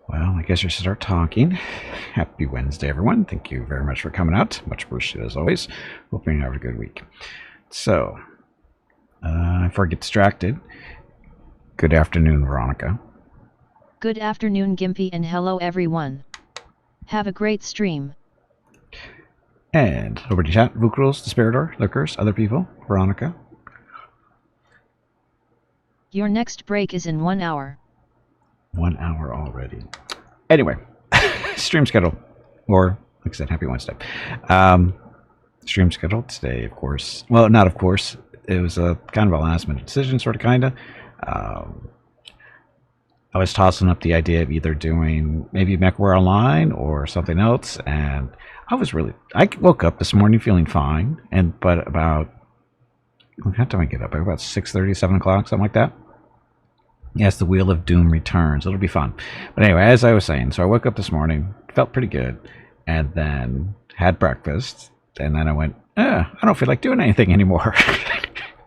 Well, I guess we should start talking. Happy Wednesday, everyone. Thank you very much for coming out. Much appreciated as always. Hope you have a good week. So, before I get distracted, good afternoon, Veronica. Good afternoon, Gimpy, and hello everyone. Have a great stream. And over to chat, Vukrils, Desperator, Liquors, other people, Veronica. Your next break is in 1 hour. 1 hour already. Anyway, stream schedule, or like I said, happy Wednesday. Stream schedule today, of course. Well, not of course. It was a kind of a last minute decision, sort of, kind of. I was tossing up the idea of either doing maybe MechWarrior Online or something else, and I woke up this morning feeling fine, but about, what time did I get up? About 6:30, 7 o'clock, something like that. Yes, the Wheel of Doom returns. It'll be fun. But anyway, as I was saying, so I woke up this morning, felt pretty good, and then had breakfast, and then I went, I don't feel like doing anything anymore.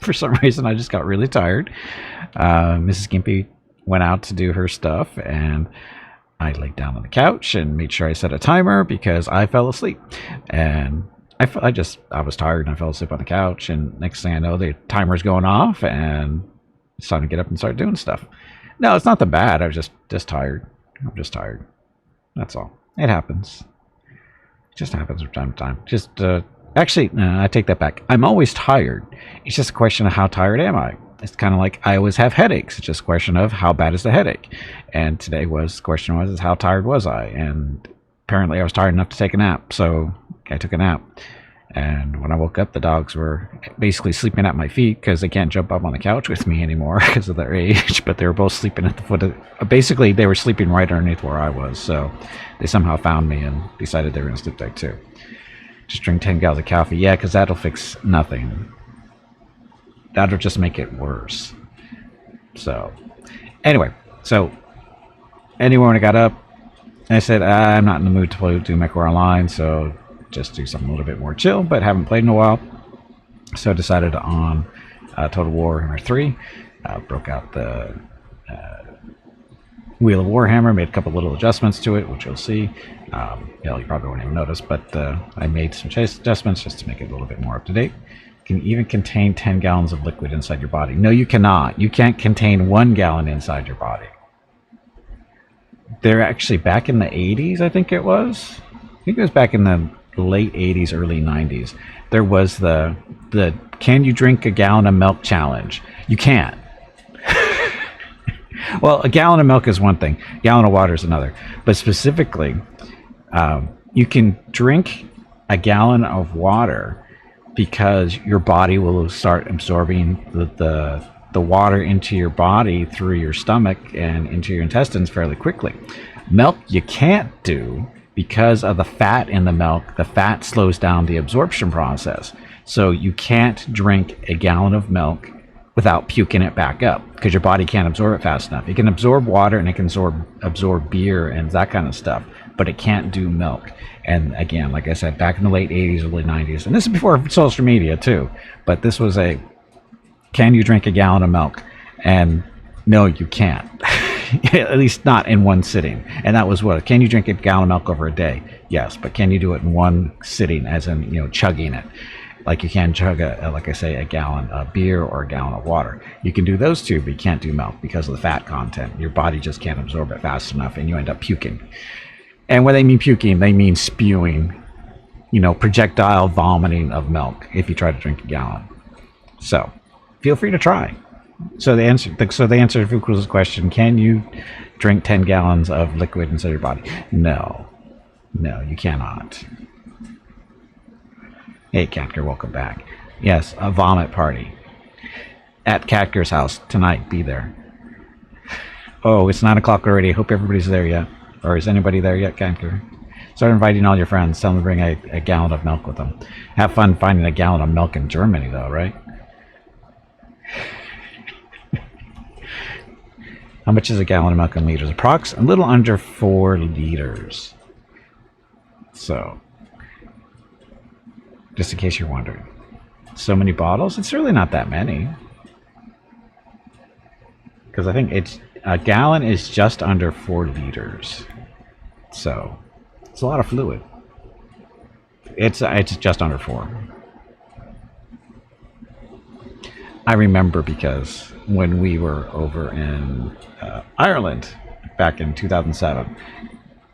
For some reason, I just got really tired. Mrs. Gimpy went out to do her stuff, and I laid down on the couch and made sure I set a timer because I fell asleep. And I was tired and I fell asleep on the couch, and next thing I know, the timer's going off, and it's time to get up and start doing stuff. No, it's not that bad. I was just tired. I'm just tired. That's all. It happens. It just happens from time to time. Actually, no, I take that back. I'm always tired. It's just a question of how tired am I. It's kind of like I always have headaches. It's just a question of how bad is the headache. And today the question was how tired was I? And apparently I was tired enough to take a nap. So I took a nap. And when I woke up, the dogs were basically sleeping at my feet because they can't jump up on the couch with me anymore because of their age. But they were both sleeping at the foot of... Basically, they were sleeping right underneath where I was. So they somehow found me and decided they were going to sleep there too. Just drink 10 gallons of coffee. Yeah, because that'll fix nothing. That'll just make it worse. So, anyway. When I got up, I said, I'm not in the mood to do MechWarrior Online, so just do something a little bit more chill, but haven't played in a while. So I decided on Total Warhammer 3. Broke out the Wheel of Warhammer, made a couple little adjustments to it, which you'll see. You probably won't even notice, but I made some adjustments just to make it a little bit more up to date. Can even contain 10 gallons of liquid inside your body. No, you cannot. You can't contain 1 gallon inside your body. They're actually back in the 80s, I think it was. I think it was back in the late 80s, early 90s. There was the can you drink a gallon of milk challenge. You can't. Well, a gallon of milk is one thing. A gallon of water is another. But specifically, you can drink a gallon of water because your body will start absorbing the water into your body through your stomach and into your intestines fairly quickly. Milk you can't do because of the fat in the milk. The fat slows down the absorption process. So you can't drink a gallon of milk without puking it back up because your body can't absorb it fast enough. It can absorb water and it can absorb beer and that kind of stuff, but it can't do milk. And again, like I said, back in the late 80s, early 90s, and this is before social media too, but this was can you drink a gallon of milk? And no, you can't. At least not in one sitting. And that was can you drink a gallon of milk over a day? Yes, but can you do it in one sitting, as in, chugging it? Like you can chug, like I say, a gallon of beer or a gallon of water. You can do those two, but you can't do milk because of the fat content. Your body just can't absorb it fast enough, and you end up puking. And when they mean puking, they mean spewing, projectile vomiting of milk if you try to drink a gallon. So, feel free to try. So the answer to Fuku's question: can you drink 10 gallons of liquid inside your body? No, you cannot. Hey, Catker, welcome back. Yes, a vomit party at Catker's house tonight. Be there. Oh, it's 9 o'clock already. I hope everybody's there yet. Or is anybody there yet, Catker? Start inviting all your friends. Tell them to bring a gallon of milk with them. Have fun finding a gallon of milk in Germany, though, right? How much is a gallon of milk in liters? A little under 4 liters. So, just in case you're wondering. So many bottles? It's really not that many. Because I think A gallon is just under 4 liters. So it's a lot of fluid. It's just under 4. I remember because when we were over in Ireland back in 2007,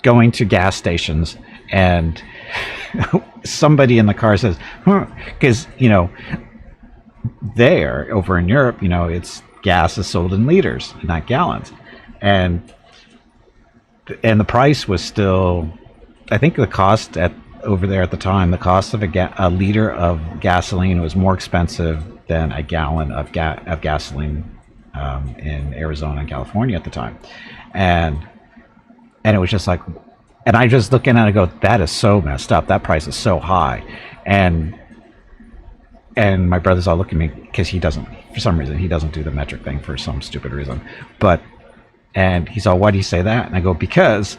going to gas stations and somebody in the car says, because, there over in Europe, it's gas is sold in liters, not gallons. And the price was still, I think the cost over there at the time, the cost of a liter of gasoline was more expensive than a gallon of gasoline in Arizona and California at the time. And it was just like, and I just looking at it and go, that is so messed up. That price is so high. And my brother's all looking at me because for some reason, he doesn't do the metric thing for some stupid reason. And he's all, why do you say that? And I go, because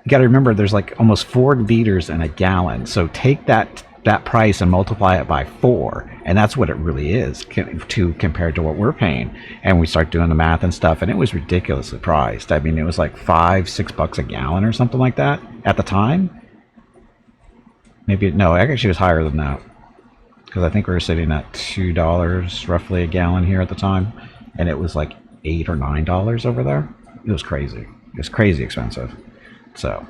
you got to remember there's like almost 4 liters in a gallon. So take that price and multiply it by 4. And that's what it really is compared to what we're paying. And we start doing the math and stuff. And it was ridiculously priced. I mean, it was like $5-6 a gallon or something like that at the time. No, actually it was higher than that. Because I think we were sitting at $2 roughly a gallon here at the time. And it was like $8 or $9 over there. It was crazy. It was crazy expensive. So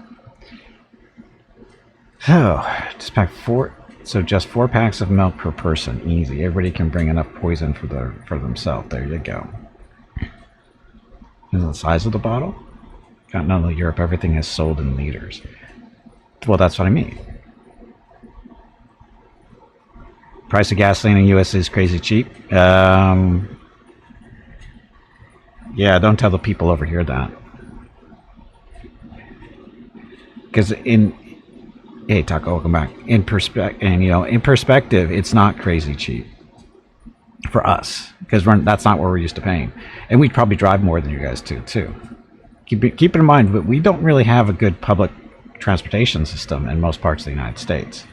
just pack 4. So just 4 packs of milk per person. Easy. Everybody can bring enough poison for themselves. There you go. Is it the size of the bottle? Continental Europe, everything is sold in liters. Well, that's what I mean. Price of gasoline in US is crazy cheap. Yeah, don't tell the people over here that. Because hey Taco, welcome back. In perspective, it's not crazy cheap for us because that's not what we're used to paying, and we probably drive more than you guys too. Keep it in mind, but we don't really have a good public transportation system in most parts of the United States.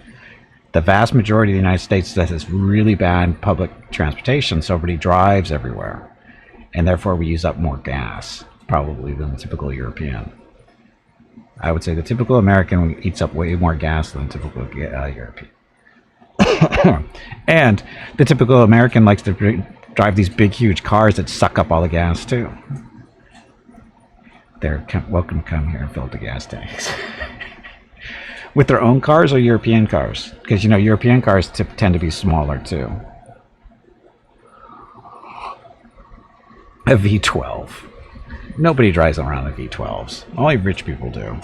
The vast majority of the United States has really bad public transportation, so everybody drives everywhere, and therefore we use up more gas probably than the typical European. I would say the typical American eats up way more gas than the typical European. And the typical American likes to drive these big, huge cars that suck up all the gas, too. They're welcome to come here and fill up the gas tanks. With their own cars or European cars? Because, European cars tend to be smaller, too. A V12. Nobody drives around in V12s. Only rich people do.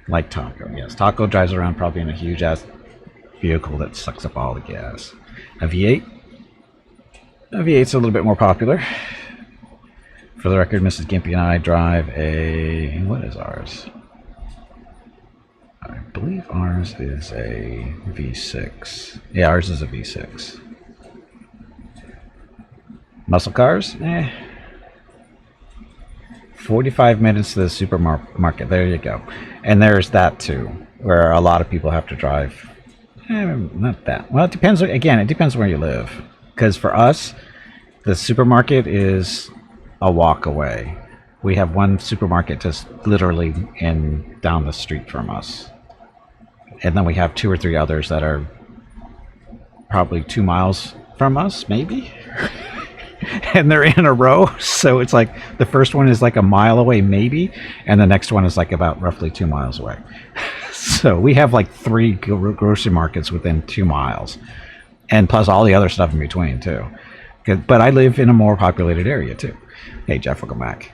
Like Taco, yes. Taco drives around probably in a huge-ass vehicle that sucks up all the gas. A V8? A V8's a little bit more popular. For the record, Mrs. Gimpy and I drive a... What is ours? I believe ours is a V6. Yeah, ours is a V6. Muscle cars? 45 minutes to the supermarket. There you go. And there's that too, where a lot of people have to drive. Not that. Well, it depends. Again, it depends where you live. Because for us, the supermarket is a walk away. We have one supermarket just literally down the street from us. And then we have 2 or 3 others that are probably 2 miles from us, maybe. And they're in a row, so it's like the first one is like a mile away maybe, and the next one is like about roughly 2 miles away. So we have like 3 grocery markets within 2 miles, and plus all the other stuff in between too. But I live in a more populated area too. Hey Jeff, welcome back.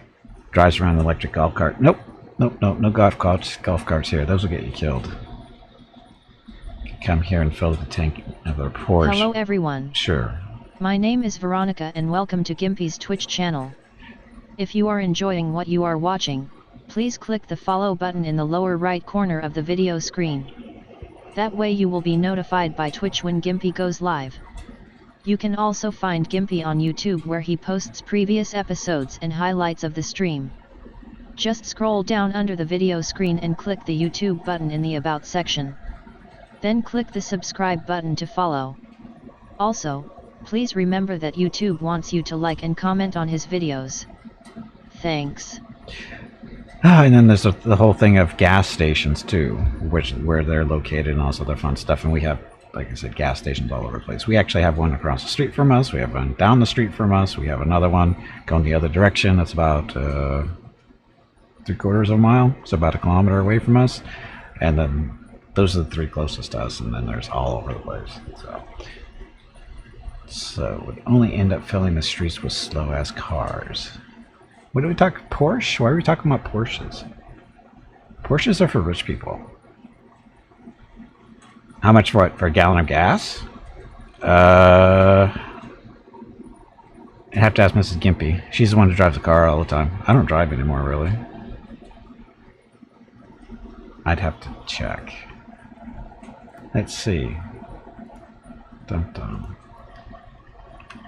Drives around an electric golf cart. Nope, no golf carts here. Those will get you killed. Come here and fill the tank of the Porsche. Hello everyone. Sure. My name is Veronica and welcome to Gimpy's Twitch channel. If you are enjoying what you are watching, please click the follow button in the lower right corner of the video screen. That way you will be notified by Twitch when Gimpy goes live. You can also find Gimpy on YouTube where he posts previous episodes and highlights of the stream. Just scroll down under the video screen and click the YouTube button in the About section. Then click the subscribe button to follow. Also, please remember that YouTube wants you to like and comment on his videos. Thanks. And then there's the whole thing of gas stations too, where they're located and also their fun stuff. And we have, like I said, gas stations all over the place. We actually have one across the street from us. We have one down the street from us. We have another one going the other direction. That's about 3/4 of a mile, so about 1 kilometer away from us. And then those are the 3 closest to us. And then there's all over the place. So we only end up filling the streets with slow-ass cars. What do we talk? Porsche? Why are we talking about Porsches? Porsches are for rich people. How much for a gallon of gas? I have to ask Mrs. Gimpy. She's the one who drives the car all the time. I don't drive anymore, really. I'd have to check. Let's see. Dum dum.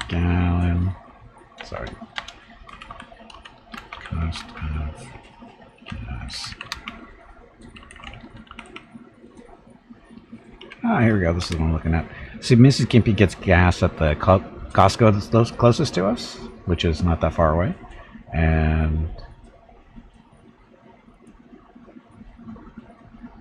Gallon. Sorry. Cost of gas. Ah, here we go. This is what I'm looking at. See, Mrs. Gimpy gets gas at the Costco that's closest to us, which is not that far away. And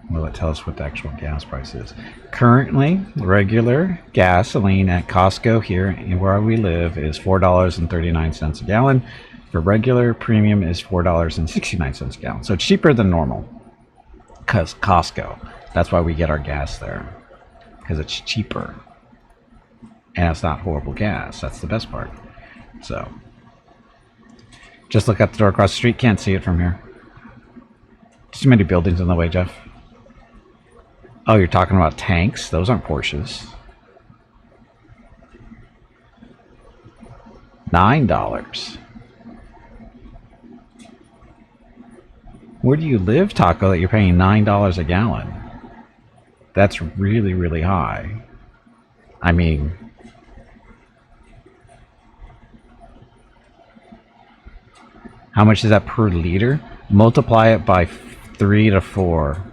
will it tell us what the actual gas price is? Currently, regular gasoline at Costco here where we live is $4.39 a gallon. For regular, premium is $4.69 a gallon. So it's cheaper than normal because Costco. That's why we get our gas there, because it's cheaper. And it's not horrible gas. That's the best part. So just look at the door across the street. Can't see it from here. Too many buildings in the way, Jeff. Oh, you're talking about tanks? Those aren't Porsches. $9. Where do you live, Taco, that you're paying $9 a gallon? That's really, really high. I mean, how much is that per liter? Multiply it by 3 to 4,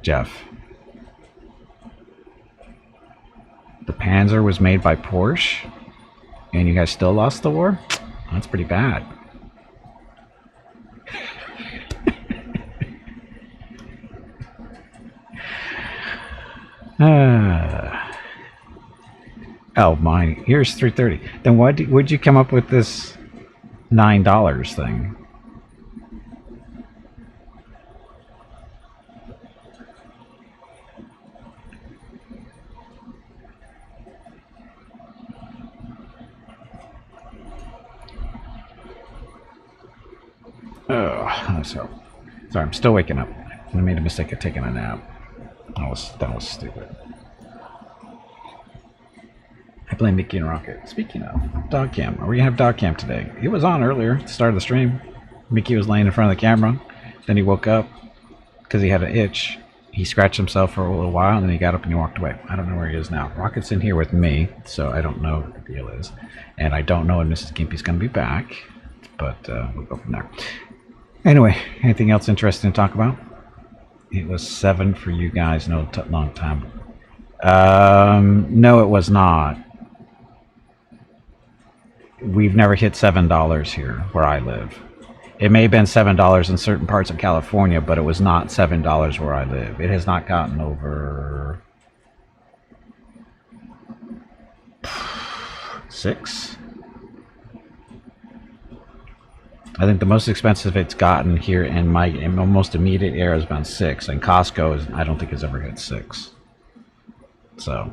Jeff. The Panzer was made by Porsche, and you guys still lost the war? That's pretty bad. Oh, mine. Here's 330. Then would you come up with this $9 thing? Oh, so sorry. I'm still waking up. I made a mistake of taking a nap. That was stupid. I blame Mickey and Rocket. Speaking of dog cam, are we gonna have dog cam today? It was on earlier at the start of the stream. Mickey was laying in front of the camera. Then he woke up because he had an itch. He scratched himself for a little while, and then he got up and he walked away. I don't know where he is now. Rocket's in here with me, so I don't know what the deal is. And I don't know when Mrs. Gimpy's going to be back, but we'll go from there. Anyway, anything else interesting to talk about? It was 7 for you guys, no long time. No, it was not. We've never hit $7 here where I live. It may have been $7 in certain parts of California, but it was not $7 where I live. It has not gotten over 6. I think the most expensive it's gotten here in my most immediate area is about 6, and Costco I don't think has ever hit 6. So,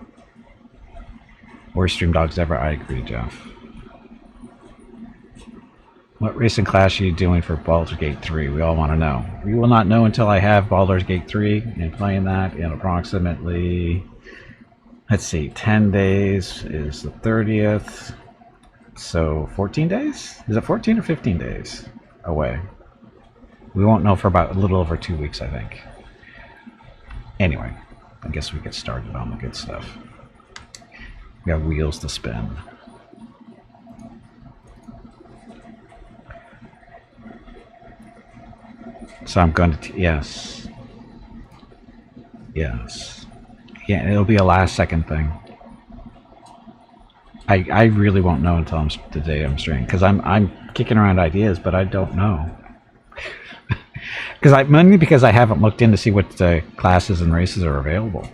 worst stream dogs ever. I agree, Jeff. What racing class are you doing for Baldur's Gate 3? We all want to know. We will not know until I have Baldur's Gate 3 and playing that in approximately, let's see, 10 days is the 30th. So 14 days? Is it 14 or 15 days away? We won't know for about a little over 2 weeks, I think. Anyway, I guess we get started on the good stuff. We got wheels to spin. So I'm going to, yes. Yes. Yeah, it'll be a last second thing. I really won't know until the day I'm streaming because I'm kicking around ideas, but I don't know. Because mainly because I haven't looked in to see what classes and races are available.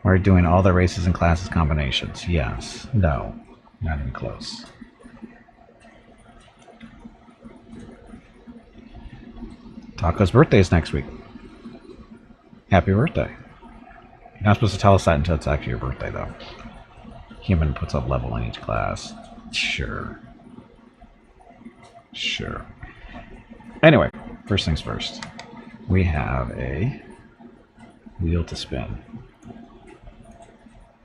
We're doing all the races and classes combinations. Yes. No. Not even close. Taco's birthday is next week. Happy birthday. You're not supposed to tell us that until it's actually your birthday, though. Human puts up level in each class. Sure. Sure. Anyway, first things first. We have a wheel to spin.